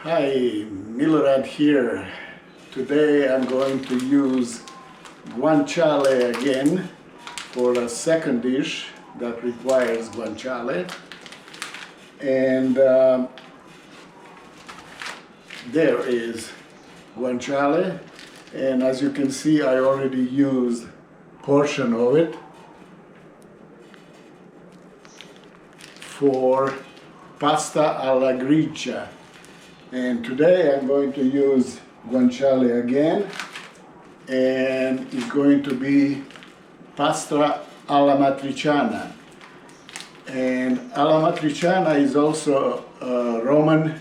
Hi, Milorad here. Today I'm going to use guanciale again for a second dish that requires guanciale. And there is guanciale, and as you can see I already used a portion of it for pasta alla gricia. And today I'm going to use guanciale again, and it's going to be pasta alla matriciana. And alla matriciana is also a Roman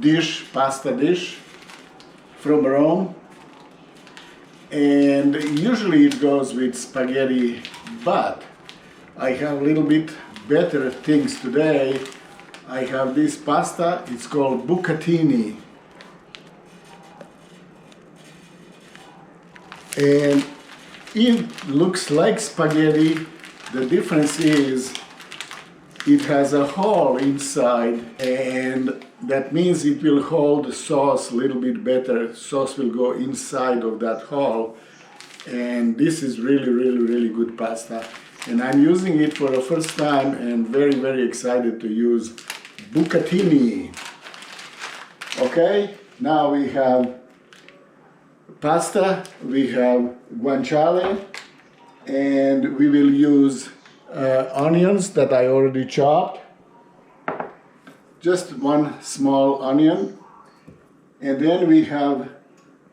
dish, pasta dish from Rome. And usually it goes with spaghetti, but I have a little bit better things today. I have this pasta, it's called Bucatini. And it looks like spaghetti. The difference is it has a hole inside, and that means it will hold the sauce a little bit better. Sauce will go inside of that hole. And this is really good pasta. And I'm using it for the first time and very excited to use Bucatini. Okay, now we have pasta, we have guanciale, and we will use onions that I already chopped. Just one small onion. And then we have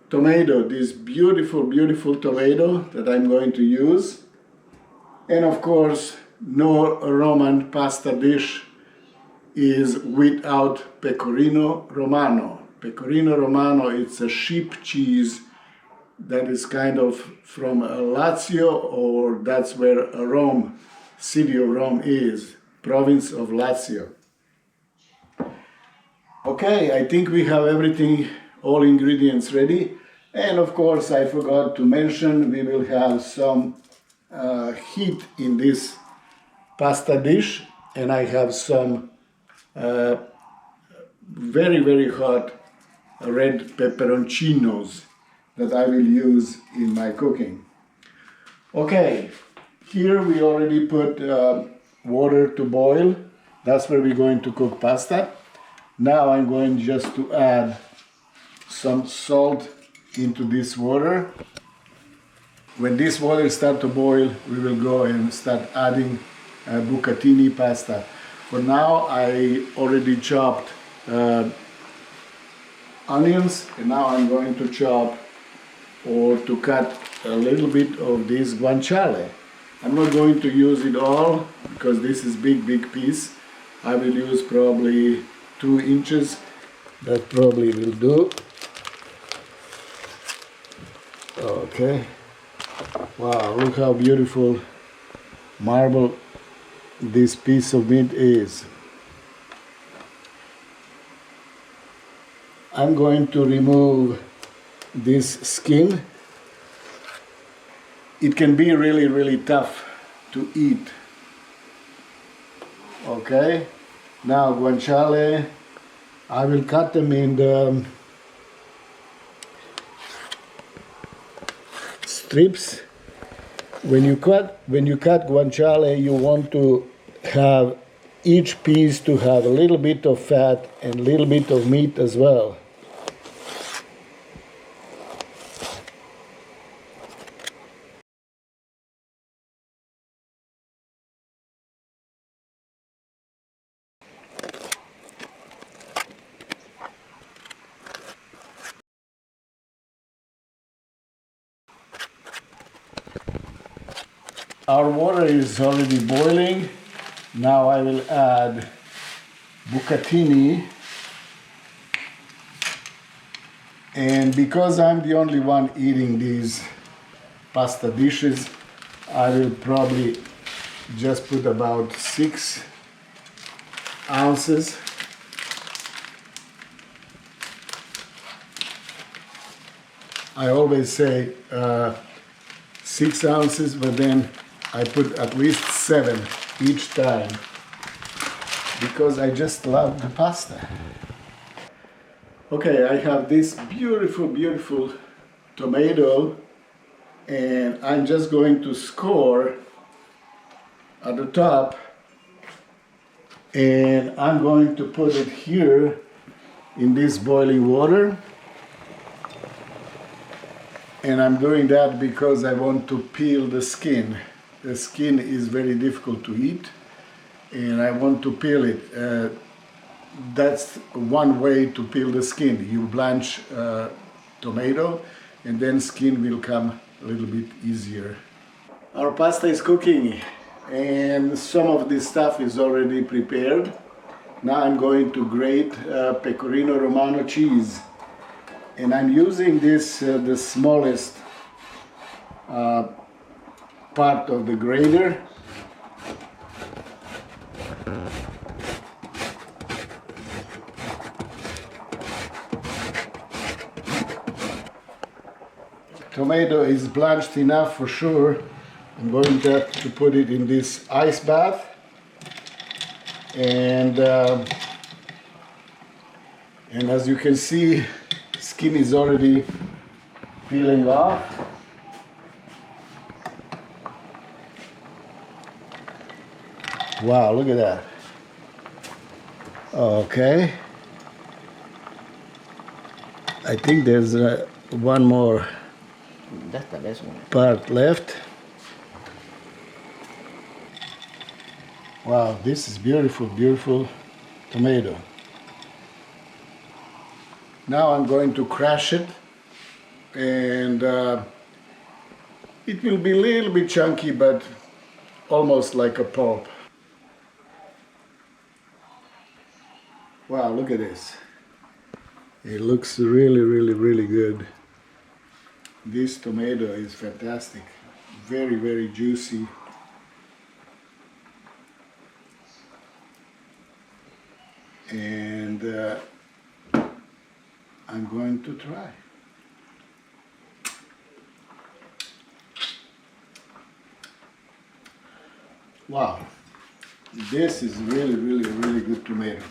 tomato, this beautiful tomato that I'm going to use. And of course, no Roman pasta dish is without Pecorino Romano. Pecorino Romano, it's a sheep cheese that is kind of from Lazio, or that's where Rome, city of Rome is, province of Lazio. Okay, I think we have everything, all ingredients ready. And of course, I forgot to mention, we will have some heat in this pasta dish, and I have some very hot red pepperoncinos that I will use in my cooking. Okay, here we already put water to boil. That's where we're going to cook pasta. Now I'm going just to add some salt into this water. When this water starts to boil, we will go and start adding bucatini pasta. For now, I already chopped onions, and now I'm going to chop or to cut a little bit of this guanciale. I'm not going to use it all because this is big piece. I will use probably 2 inches. That probably will do. Okay. Wow, look how beautiful marble this piece of meat is. I'm going to remove this skin. It can be really tough to eat. Okay, now guanciale, I will cut them in the strips. When you cut guanciale, you want to have each piece to have a little bit of fat and a little bit of meat as well. Our water is already boiling. Now I will add bucatini. And because I'm the only one eating these pasta dishes, I will probably just put about 6 ounces. I always say 6 ounces, but then I put at least 7 each time because I just love the pasta. Okay, I have this beautiful, beautiful tomato, and I'm just going to score at the top, and I'm going to put it here in this boiling water. And I'm doing that because I want to peel the skin. The skin is very difficult to eat, and I want to peel it. That's one way to peel the skin. You blanch tomato, and then skin will come a little bit easier. Our pasta is cooking, and some of this stuff is already prepared. Now I'm going to grate Pecorino Romano cheese. And I'm using this, the smallest part of the grater. Tomato is blanched enough for sure. I'm going to have to put it in this ice bath. And as you can see, skin is already peeling off. Wow, look at that. Okay. I think there's one more part left. Wow, this is beautiful, beautiful tomato. Now I'm going to crush it, and it will be a little bit chunky, but almost like a pulp. Wow, look at this. It looks really, really, really good. This tomato is fantastic. Very, very juicy. And I'm going to try. Wow, this is really, really, really good tomato.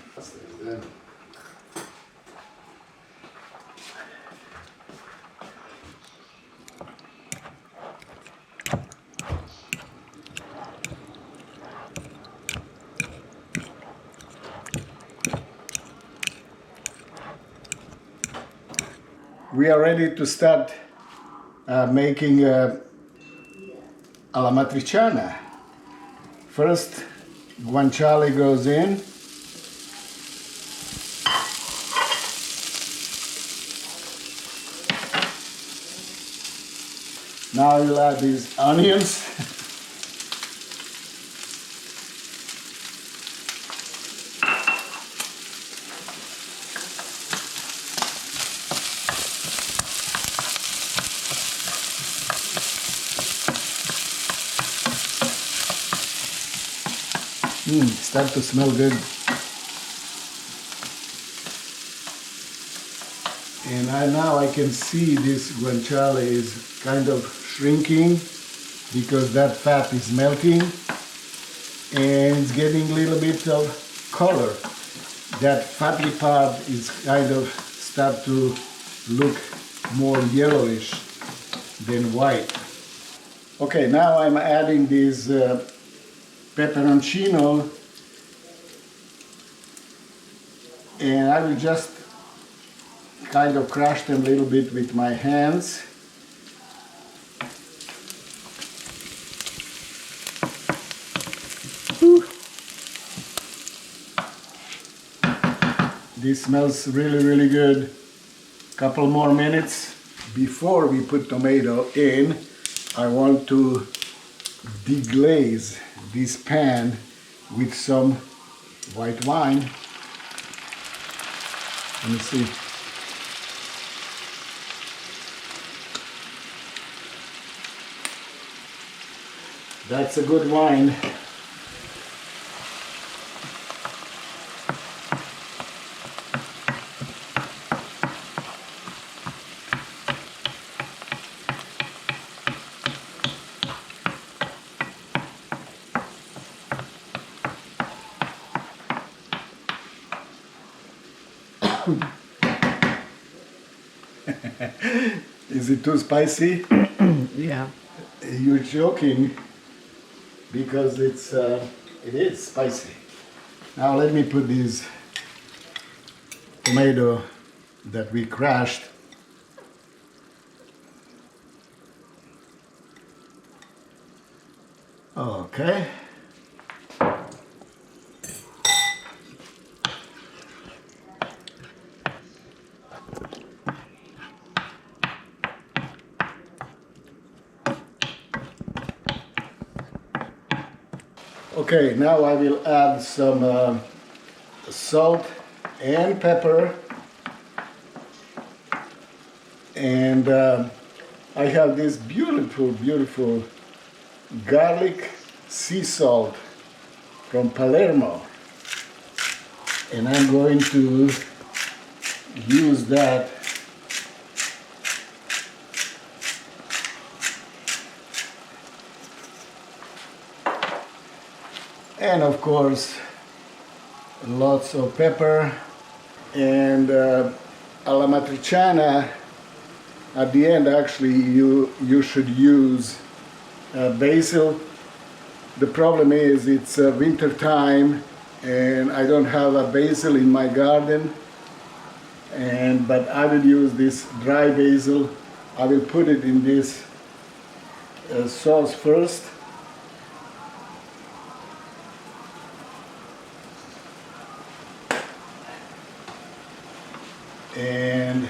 We are ready to start making Amatriciana. First, guanciale goes in. Now you'll add these onions. Start to smell good. And now I can see this guanciale is kind of shrinking because that fat is melting and it's getting a little bit of color. That fatty part is kind of start to look more yellowish than white. Okay, now I'm adding these pepperoncini, and I will just kind of crush them a little bit with my hands. Whew. This smells really, really good. Couple more minutes before we put tomato in. I want to deglaze this pan with some white wine. Let me see. That's a good wine. Is it too spicy? Yeah. You're joking because it is spicy. Now let me put this tomato that we crushed. Okay. Okay, now I will add some salt and pepper, and I have this beautiful garlic sea salt from Palermo, and I'm going to use that and of course lots of pepper and alla matriciana. At the end, actually, you should use basil. The problem is it's winter time and I don't have a basil in my garden, but I will use this dry basil. I will put it in this sauce first. And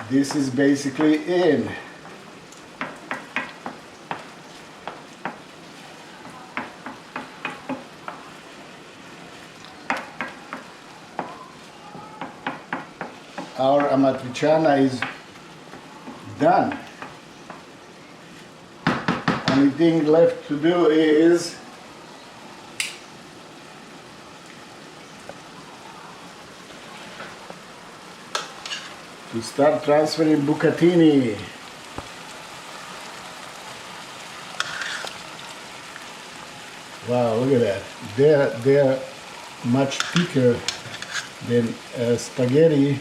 this is basically it. Our amatriciana is done. Only thing left to do is to start transferring bucatini. Wow, look at that. They're much thicker than spaghetti.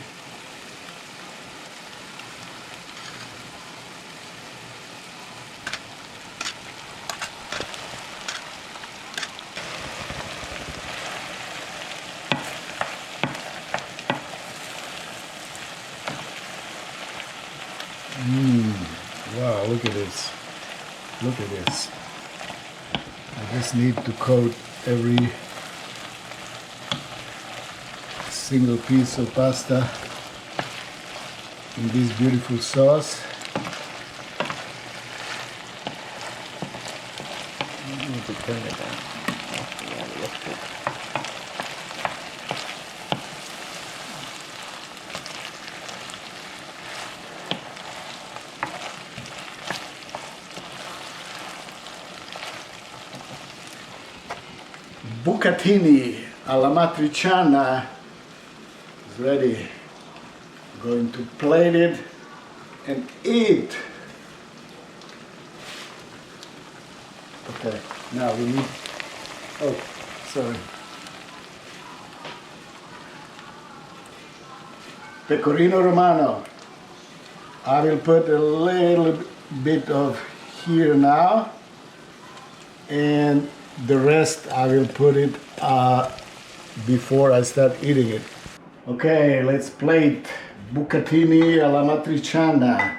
Wow, look at this. Look at this. I just need to coat every single piece of pasta in this beautiful sauce. You need to turn it down. Yeah, lift it. Bucatini alla matriciana is ready. I'm going to plate it and eat. Okay, now we need, oh, sorry. Pecorino Romano. I will put a little bit of here now, and the rest I will put it before I start eating it. Okay, let's plate bucatini alla matriciana.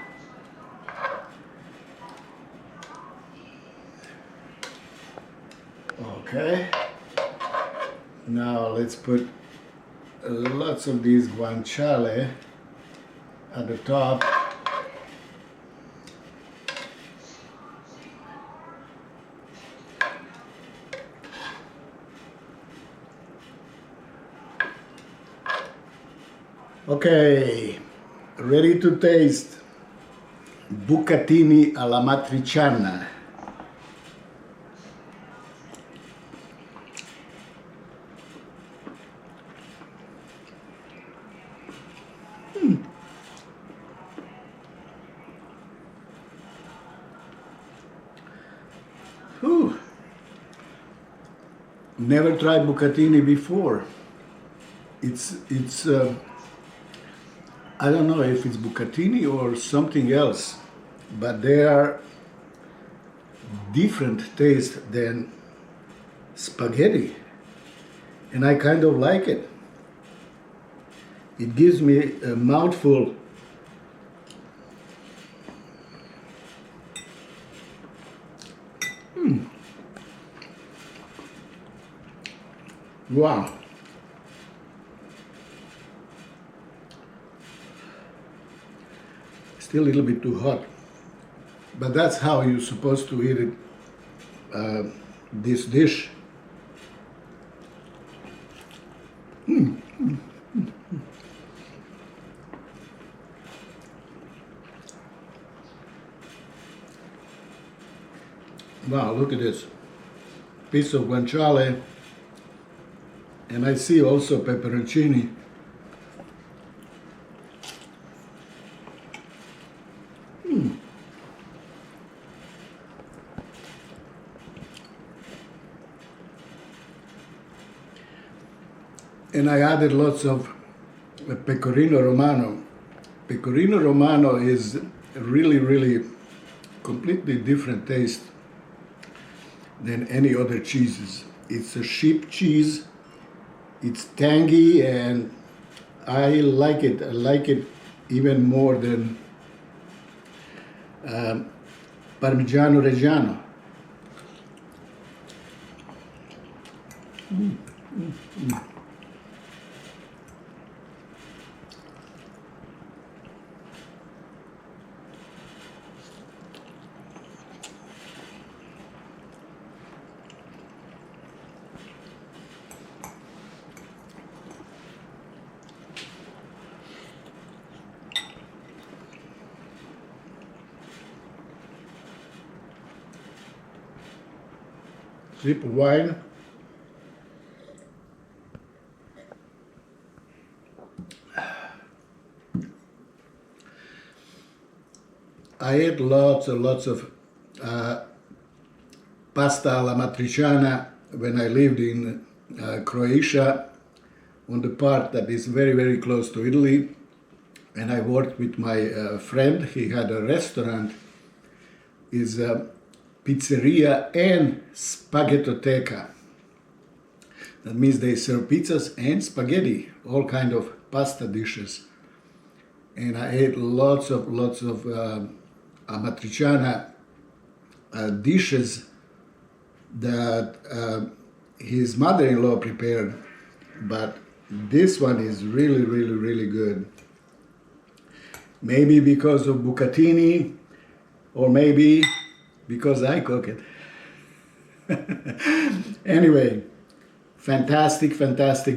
Okay, now let's put lots of these guanciale at the top. Okay, ready to taste bucatini alla matriciana. Whew. Never tried bucatini before. It's I don't know if it's Bucatini or something else, but they are different taste than spaghetti, and I kind of like it. It gives me a mouthful. Wow. Still a little bit too hot, but that's how you're supposed to eat it, this dish. Wow, look at this. Piece of guanciale, and I see also pepperoncini. And I added lots of Pecorino Romano. Pecorino Romano is really completely different taste than any other cheeses. It's a sheep cheese. It's tangy, and I like it. I like it even more than Parmigiano Reggiano. Sip of wine. I ate lots and lots of pasta alla matriciana when I lived in Croatia, on the part that is very close to Italy, and I worked with my friend. He had a restaurant, is pizzeria and spaghettoteca. That means they serve pizzas and spaghetti, all kind of pasta dishes. And I ate lots of amatriciana dishes that his mother-in-law prepared, but this one is really good. Maybe because of Bucatini, or maybe because I cook it. Anyway, fantastic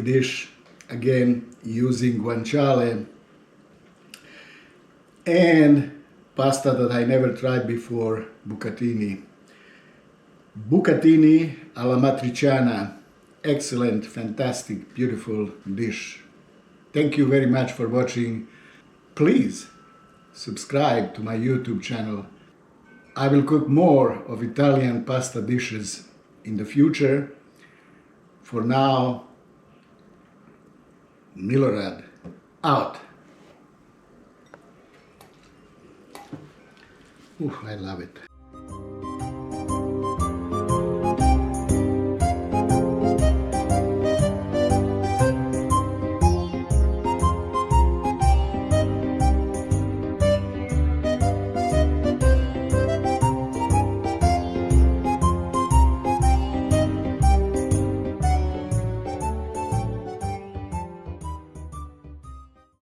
dish, again using guanciale and pasta that I never tried before, Bucatini. Bucatini alla matriciana, excellent, fantastic, beautiful dish. Thank you very much for watching. Please subscribe to my YouTube channel. I will cook more of Italian pasta dishes in the future. For now, Milorad out. Ooh, I love it.